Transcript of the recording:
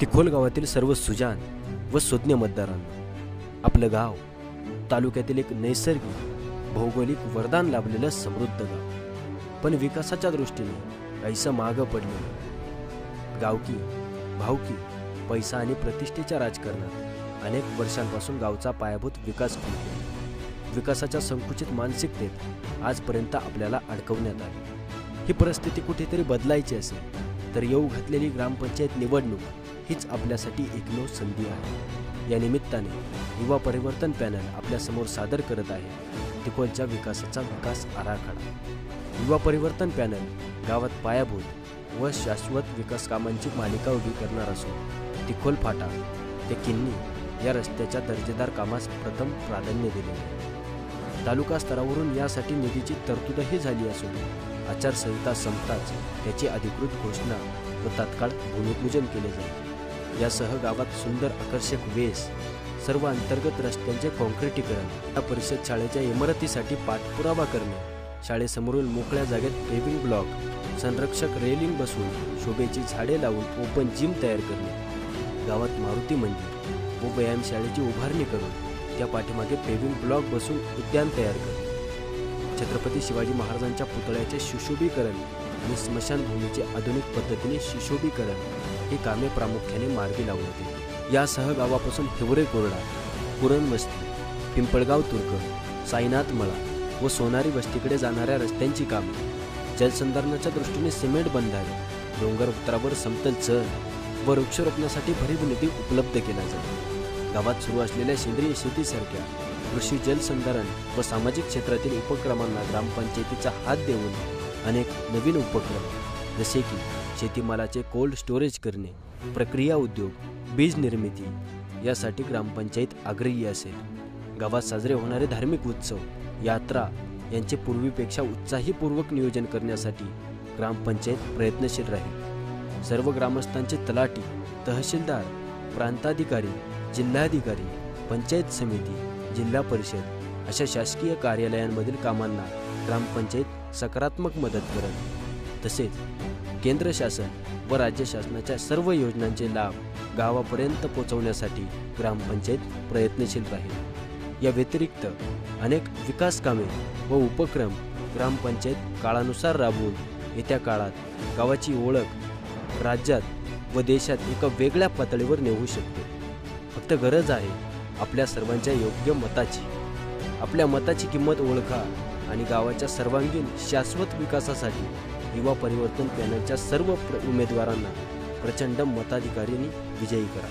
तिखोल गावातील सर्व सुजाण व सुज्ञ मतदारांना आपलं गाव तालुक्यातील एक नैसर्गिक भौगोलिक वरदान लाभलेलं समृद्ध गाव, पण विकासाच्या दृष्टीने काहीसं मागं पडलेलं गावकी भावकी पैसा आणि प्रतिष्ठेच्या राजकारणात अनेक वर्षांपासून गावचा पायाभूत विकास खुंटला। विकासाच्या संकुचित मानसिकतेत आजपर्यंत आपल्याला अडकवण्यात आले। ही परिस्थिती कुठेतरी बदलायची असेल तर येऊ घातलेली ग्रामपंचायत निवडणूक हीच आपल्यासाठी एकमेव संधी आहे। या निमित्ताने युवा परिवर्तन पॅनल आपल्या समोर सादर करत आहे तिखोलच्या विकासाचा विकास आराखडा। युवा परिवर्तन पॅनल गावात पायाभूत व शाश्वत विकास कामांची मालिका उभी करणार असून तिखोल फाटा ते किन्नी या रस्त्याच्या दर्जेदार कामास प्रथम प्राधान्य दिले आहे। तालुका स्तरावरून यासाठी निधीची तरतूदही झाली असून आचारसंहिता संपताच त्याची अधिकृत घोषणा व तात्काळ भूमिपूजन केले जाईल। यासह गावात सुंदर आकर्षक वेस, सर्व अंतर्गत रस्त्यांचे कॉन्क्रिटीकरण, या परिषद शाळेच्या इमारतीसाठी पाठपुरावा करणे, शाळेसमोरील मोकळ्या जागेत पेव्हिंग ब्लॉक, संरक्षक रेलिंग बसवून शोभेची झाडे लावून ओपन जिम तयार करणे, गावात मारुती मंदिर व व्यायामशाळेची उभारणी करून त्या पाठीमागे पेव्हिंग ब्लॉक बसून उद्यान तयार करणे, छत्रपती शिवाजी महाराजांच्या पुतळ्याचे सुशोभीकरण आणि स्मशानभूमीचे आधुनिक पद्धतीने सुशोभीकरण ही कामे प्रामुख्याने मार्गी लावण्यात येतील। यासह गावापासून हिवरे कोरडा, पुरण वस्ती, पिंपळगाव तुर्क, साईनाथ मळा व सोनारी वस्तीकडे जाणाऱ्या रस्त्यांची कामे, जलसंधारणाच्या दृष्टीने सिमेंट बंधारे, डोंगर उतारावर समतल चर व वृक्षारोपणासाठी भरीव निधी उपलब्ध केला जाईल। गावात सुरू असलेल्या सेंद्रिय शेतीसारख्या कृषी, जलसंधारण व सामाजिक क्षेत्रातील उपक्रमांना ग्रामपंचायतीचा हात देऊन अनेक नवीन उपक्रम जसे की शेतीमालाचे कोल्ड स्टोरेज करणे, प्रक्रिया उद्योग, बीज निर्मिती यासाठी ग्रामपंचायत आग्रही असेल। गावात साजरे होणारे धार्मिक उत्सव, यात्रा यांचे पूर्वीपेक्षा उत्साहीपूर्वक नियोजन करण्यासाठी ग्रामपंचायत प्रयत्नशील राहील। सर्व ग्रामस्थांचे तलाठी, तहसीलदार, प्रांताधिकारी, जिल्हाधिकारी, पंचायत समिती, जिल्हा परिषद अशा शासकीय कार्यालयांमधील कामांना ग्रामपंचायत सकारात्मक मदत करेल। तसेच केंद्र शासन व राज्य शासनाच्या सर्व योजनांचे लाभ गावापर्यंत पोहोचवण्यासाठी ग्रामपंचायत प्रयत्नशील राहील। या व्यतिरिक्त अनेक विकास कामे व उपक्रम ग्रामपंचायत काळानुसार राबवून येत्या काळात गावाची ओळख राज्यात व देशात एका वेगळ्या पातळीवर नेऊ शकते। फक्त गरज आहे आपल्या सर्वांच्या योग्य मताची। आपल्या मताची किंमत ओळखा आणि गावाच्या सर्वांगीण शाश्वत विकासासाठी युवा परिवर्तन पॅनलच्या सर्व उमेदवारांना प्रचंड मताधिकाऱ्यांनी विजयी करा।